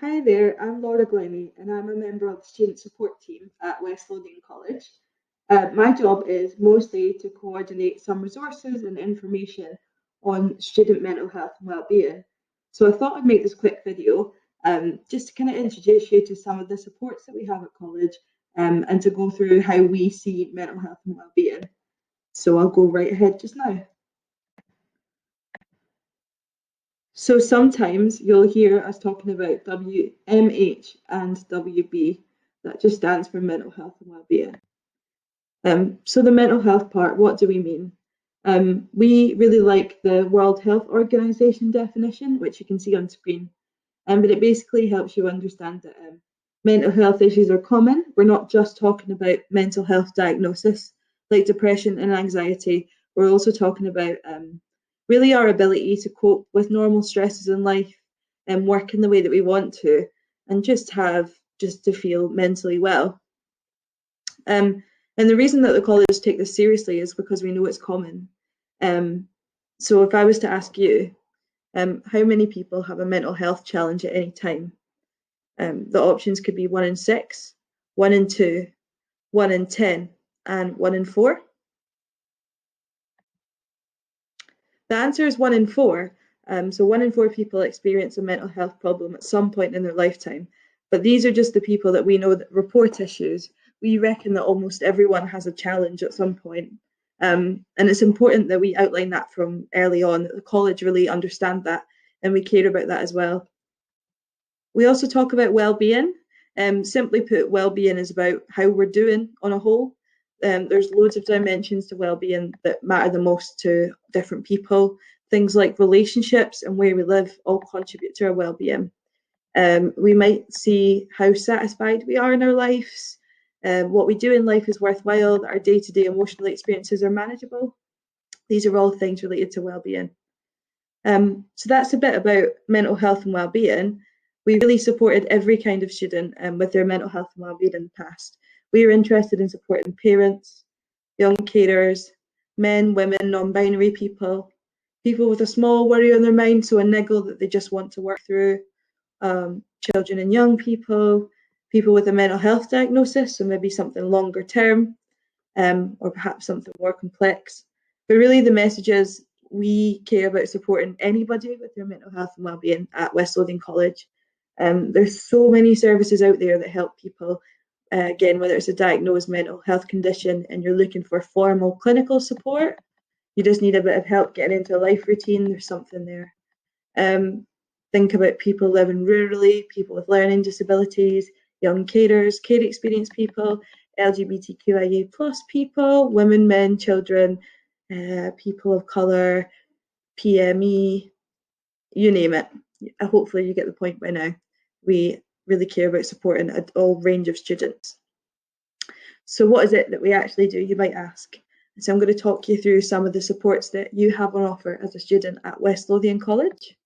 Hi there, I'm Laura Glennie and I'm a member of the student support team at West Lothian College. My job is mostly to coordinate some resources and information on student mental health and wellbeing. So I thought I'd make this quick video just to kind of introduce you to some of the supports that we have at college and to go through how we see mental health and wellbeing. So I'll go right ahead just now. So sometimes you'll hear us talking about WMH and WB. That just stands for mental health and wellbeing. So the mental health part, what do we mean? We really like the World Health Organization definition, which you can see on screen. But it basically helps you understand that mental health issues are common. We're not just talking about mental health diagnosis like depression and anxiety. We're also talking about really our ability to cope with normal stresses in life and work in the way that we want to, and just to feel mentally well. And the reason that the college take this seriously is because we know it's common. So if I was to ask you, how many people have a mental health challenge at any time? The options could be 1 in 6, 1 in 2, 1 in 10, and 1 in 4. The answer is 1 in 4. So 1 in 4 people experience a mental health problem at some point in their lifetime. But these are just the people that we know that report issues. We reckon that almost everyone has a challenge at some point. And it's important that we outline that from early on, that the college really understand that and we care about that as well. We also talk about well-being. Simply put, well-being is about how we're doing on a whole. There's loads of dimensions to well-being that matter the most to different people. Things like relationships and where we live all contribute to our well-being. We might see how satisfied we are in our lives, what we do in life is worthwhile, that our day-to-day emotional experiences are manageable. These are all things related to well-being. So that's a bit about mental health and well-being. We really supported every kind of student with their mental health and well-being in the past. We were interested in supporting parents, young carers, men, women, non-binary people, people with a small worry on their mind, so a niggle that they just want to work through, children and young people, people with a mental health diagnosis, so maybe something longer term, or perhaps something more complex. But really the message is we care about supporting anybody with their mental health and wellbeing at West Lothian College. There's so many services out there that help people, again, whether it's a diagnosed mental health condition and you're looking for formal clinical support, you just need a bit of help getting into a life routine, there's something there. Think about people living rurally, people with learning disabilities, young carers, care experienced people, LGBTQIA plus people, women, men, children, people of colour, PME, you name it. Hopefully you get the point by now. We really care about supporting a whole range of students. So what is it that we actually do, you might ask? So I'm going to talk you through some of the supports that you have on offer as a student at West Lothian College.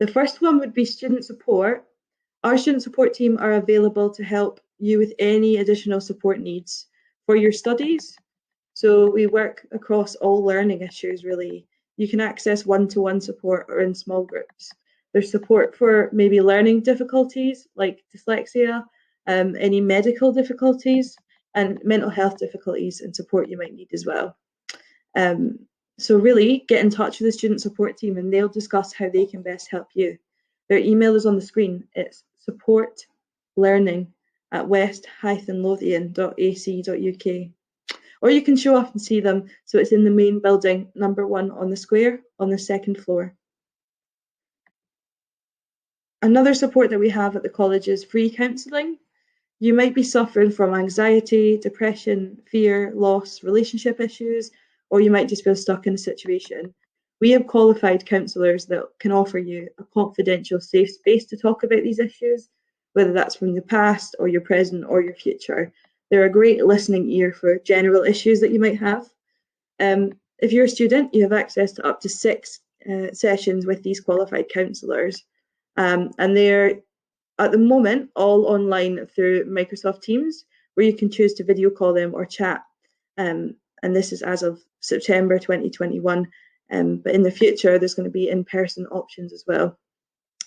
The first one would be student support. Our student support team are available to help you with any additional support needs for your studies. So we work across all learning issues, really. You can access one-to-one support or in small groups. There's support for maybe learning difficulties like dyslexia, any medical difficulties, and mental health difficulties and support you might need as well. So really get in touch with the student support team and they'll discuss how they can best help you. Their email is on the screen. It's support-learning@west-lothian.ac.uk. Or you can show up and see them. So it's in the main building, number 1 on the square, on the 2nd floor. Another support that we have at the college is free counselling. You might be suffering from anxiety, depression, fear, loss, relationship issues, or you might just feel stuck in a situation. We have qualified counsellors that can offer you a confidential, safe space to talk about these issues, whether that's from the past or your present or your future. They're a great listening ear for general issues that you might have. If you're a student, you have access to up to 6 sessions with these qualified counsellors. And they're, at the moment, all online through Microsoft Teams, where you can choose to video call them or chat. And this is as of September 2021. But in the future, there's going to be in-person options as well.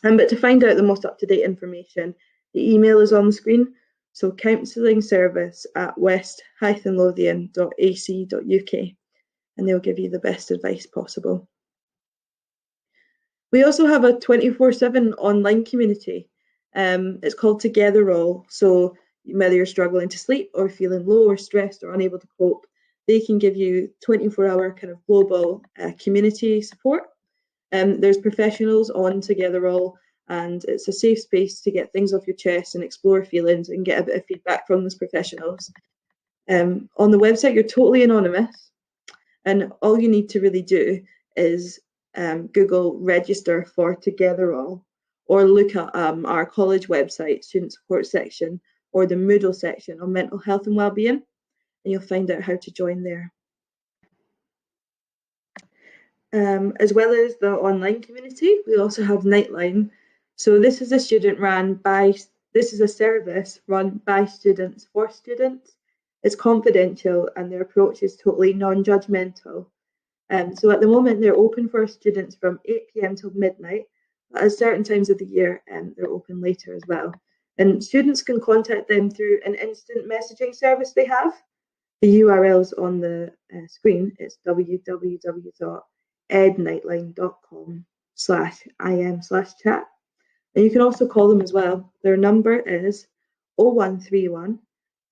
But to find out the most up-to-date information, the email is on the screen. So counselling service@west-lothian.ac.uk, and they'll give you the best advice possible. We also have a 24/7 online community. It's called Together All. So whether you're struggling to sleep or feeling low or stressed or unable to cope, they can give you 24-hour kind of global community support. There's professionals on Together All, and it's a safe space to get things off your chest and explore feelings and get a bit of feedback from those professionals. On the website, you're totally anonymous, and all you need to really do is Google register for Together All, or look at our college website, student support section, or the Moodle section on mental health and wellbeing, and you'll find out how to join there. As well as the online community, we also have Nightline. So this is a service run by students for students. It's confidential and their approach is totally non-judgmental. So at the moment, they're open for students from 8 p.m. till midnight. But at certain times of the year, they're open later as well. And students can contact them through an instant messaging service they have. The URL's on the screen. It's www.ednightline.com/im/chat. And you can also call them as well. Their number is 0131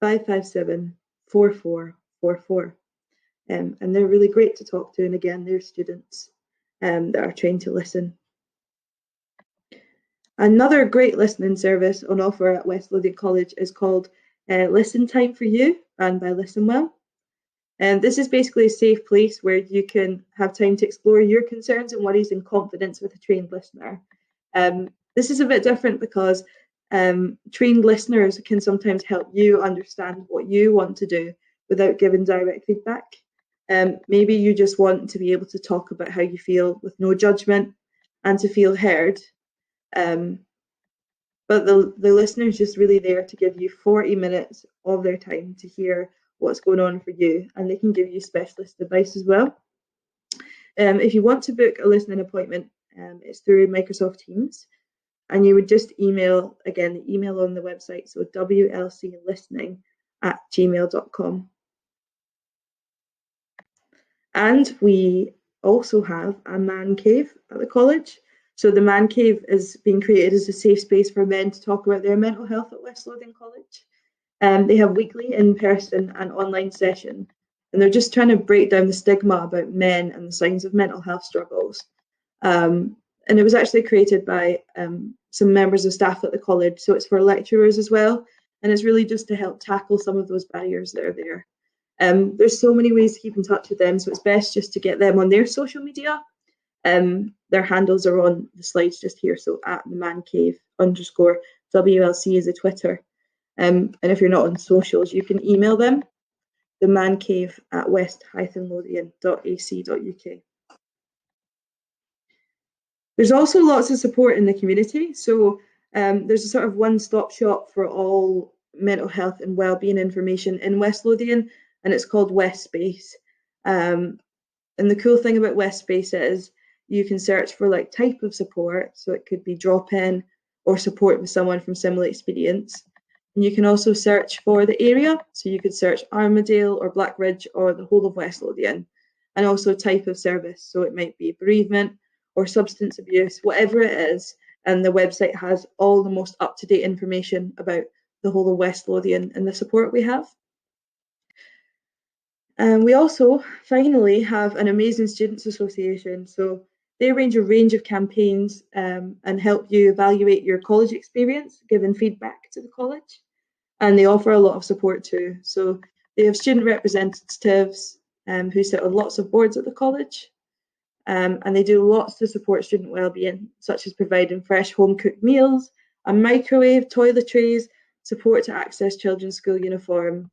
557 4444. And they're really great to talk to. And again, they're students that are trained to listen. Another great listening service on offer at West Lothian College is called Listen Time for You, run by Listen Well. And this is basically a safe place where you can have time to explore your concerns and worries in confidence with a trained listener. This is a bit different because trained listeners can sometimes help you understand what you want to do without giving direct feedback. Maybe you just want to be able to talk about how you feel with no judgment and to feel heard. But the listener is just really there to give you 40 minutes of their time to hear what's going on for you, and they can give you specialist advice as well. If you want to book a listening appointment, it's through Microsoft Teams, and you would just email, again, the email on the website, so wlclistening@gmail.com. And we also have a man cave at the college. So the man cave is being created as a safe space for men to talk about their mental health at West Lothian College. They have weekly in-person and online sessions, and they're just trying to break down the stigma about men and the signs of mental health struggles. And it was actually created by some members of staff at the college, so it's for lecturers as well, and it's really just to help tackle some of those barriers that are there. There's so many ways to keep in touch with them, so it's best just to get them on their social media. Their handles are on the slides just here, so @themancave_WLC is a Twitter. And if you're not on socials, you can email them, themancave@west-lothian.ac.uk. There's also lots of support in the community. So there's a sort of one-stop shop for all mental health and wellbeing information in West Lothian, and it's called West Space. And the cool thing about West Space is you can search for like type of support. So it could be drop-in or support with someone from similar experience. And you can also search for the area. So you could search Armadale or Blackridge or the whole of West Lothian, and also type of service. So it might be bereavement or substance abuse, whatever it is. And the website has all the most up-to-date information about the whole of West Lothian and the support we have. And we also finally have an amazing students association. So they arrange a range of campaigns and help you evaluate your college experience, giving feedback to the college. And they offer a lot of support too. So they have student representatives who sit on lots of boards at the college. And they do lots to support student wellbeing, such as providing fresh home-cooked meals, a microwave, toiletries, support to access children's school uniform.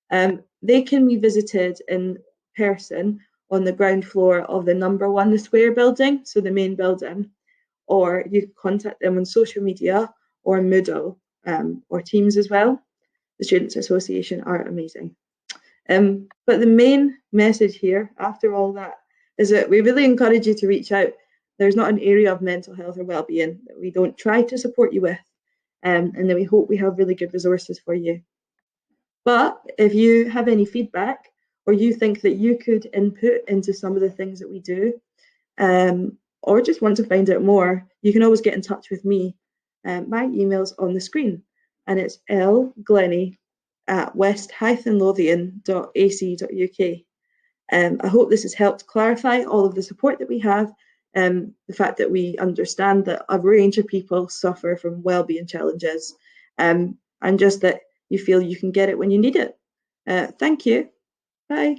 They can be visited in person on the ground floor of the number 1, the square building, so the main building, or you can contact them on social media or Moodle or Teams as well. The Students Association are amazing. But the main message here, after all that, is that we really encourage you to reach out there's not an area of mental health or well-being that we don't try to support you with, and then we hope we have really good resources for you. But if you have any feedback or you think that you could input into some of the things that we do, or just want to find out more, you can always get in touch with me. My email's on the screen, and it's lglennie@west-lothian.ac.uk. I hope this has helped clarify all of the support that we have, the fact that we understand that a range of people suffer from wellbeing challenges, and just that you feel you can get it when you need it. Thank you. Bye.